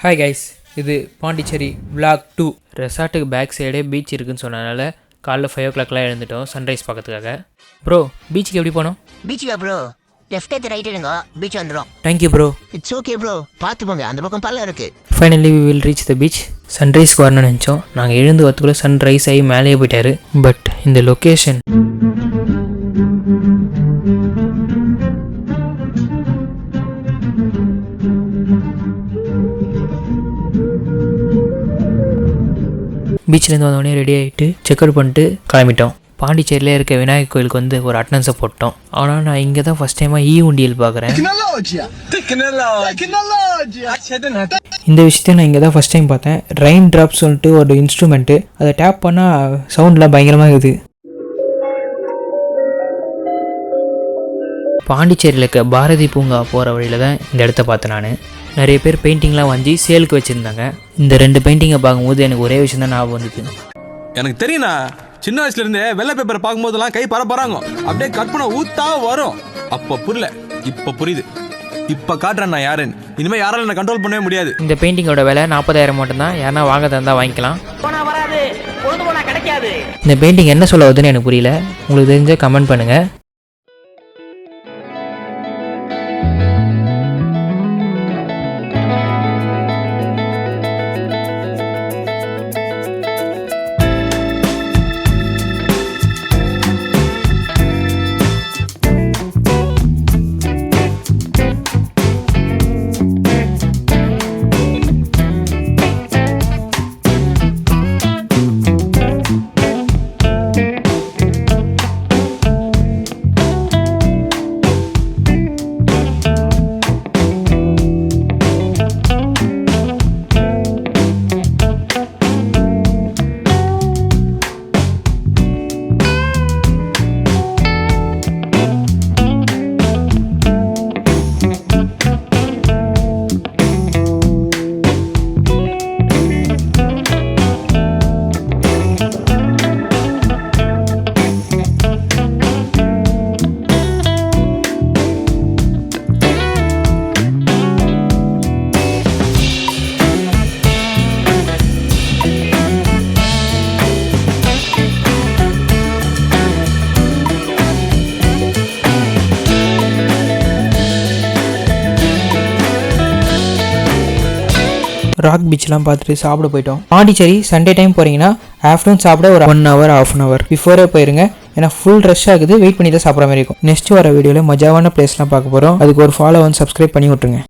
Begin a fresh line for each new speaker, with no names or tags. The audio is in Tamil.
ஹாய் கைஸ், இது பாண்டிச்சேரி vlog 2. ரெசார்ட்டுக்கு பேக் சைடே பீச் இருக்குன்னு சொன்னதுனால காலைல 5 o'clockலாம் எழுந்துட்டோம் சன்ரைஸ் பார்க்கறதுக்காக. ப்ரோ, பீச்சுக்கு எப்படி போனோம்?
பீச்சுக்கா ப்ரோ? லெஃப்ட் எடுத்து ரைட் எடுங்க, பீச் வந்துடும்.
Thank you bro.
It's okay bro, பார்த்து போங்க, அந்த பக்கம் பல்ல இருக்கு.
Finally we will reach the beach. சன்ரைஸ்க்கு வரணும்னு நினச்சோம். நாங்கள் எழுந்து வரத்துக்குள்ளே சன்ரைஸ் ஆகி மேலேயே போயிட்டாரு. பட் இந்த லொக்கேஷன் பீச்சிலேருந்து வந்தோடனே ரெடி ஆகிட்டு செக் அவுட் பண்ணிட்டு கிளம்பிட்டோம். பாண்டிச்சேரியில் இருக்க விநாயகர் கோயிலுக்கு வந்து ஒரு அட்டனன்ஸை போட்டோம். ஆனால் நான் இங்கே தான் ஃபஸ்ட் டைமாக உண்டியல் பார்க்குறேன். இந்த விஷயத்த நான் இங்கே தான் ஃபஸ்ட் டைம் பார்த்தேன். ரெயின் ட்ராப்ஸ் சொல்லிட்டு ஒரு இன்ஸ்ட்ருமெண்ட்டு, அதை டேப் பண்ணால் சவுண்ட்லாம் பயங்கரமாக இருக்குது. பாண்டிச்சேரியில் இருக்க பாரதி பூங்கா போகிற வழியில் தான் இந்த இடத்த பார்த்தேன். நான் நிறைய பேர் பெயிண்டிங்லாம் வாங்கி சேலுக்கு வச்சுருந்தாங்க. இந்த 2 பெயிண்டிங்கை பார்க்கும்போது எனக்கு ஒரே விஷயம் தான் ஞாபகம் வந்துது.
எனக்கு தெரியும்ண்ணா, சின்ன வயசுல இருந்தே வெள்ளை பேப்பரை பார்க்கும்போதெல்லாம் கை பரப்பறாங்க, அப்படியே கற்பனை ஊத்தா வரும். அப்போ புரியல, இப்போ புரியுது. இப்போ காட்டுறேன் நான் யாருன்னு. இனிமேல் யாராலும் என்ன கண்ட்ரோல் பண்ணவே முடியாது.
இந்த பெயிண்டிங்கோட விலை 40,000 மட்டும்தான். யாருன்னா வாங்க தந்தால் வாங்கிக்கலாம். இந்த பெயிண்டிங் என்ன சொல்ல வருதுன்னு எனக்கு புரியல. உங்களுக்கு தெரிஞ்ச கமெண்ட் பண்ணுங்கள். ராக் பீச்லாம் பார்த்துட்டு சாப்பிட போயிட்டோம். பாண்டிச்சேரி சண்டே டைம் போகிறீங்கன்னா ஆஃப்டர்நூன் சாப்பிட ஒரு 1 hour 1/2 hour பிஃபோரே போயிருங்க. ஏன்னா ஃபுல் ரஷ் ஆகுது, வெயிட் பண்ணி தான் சாப்பிட்ற மாதிரி இருக்கும். நெக்ஸ்ட் வர வீடியோவில் மஜாவான பிளேஸ்லாம் பார்க்க போகிறோம். அதுக்கு ஒரு ஃபாலோ சப்ஸ்கிரைப் பண்ணி விட்டுருங்க.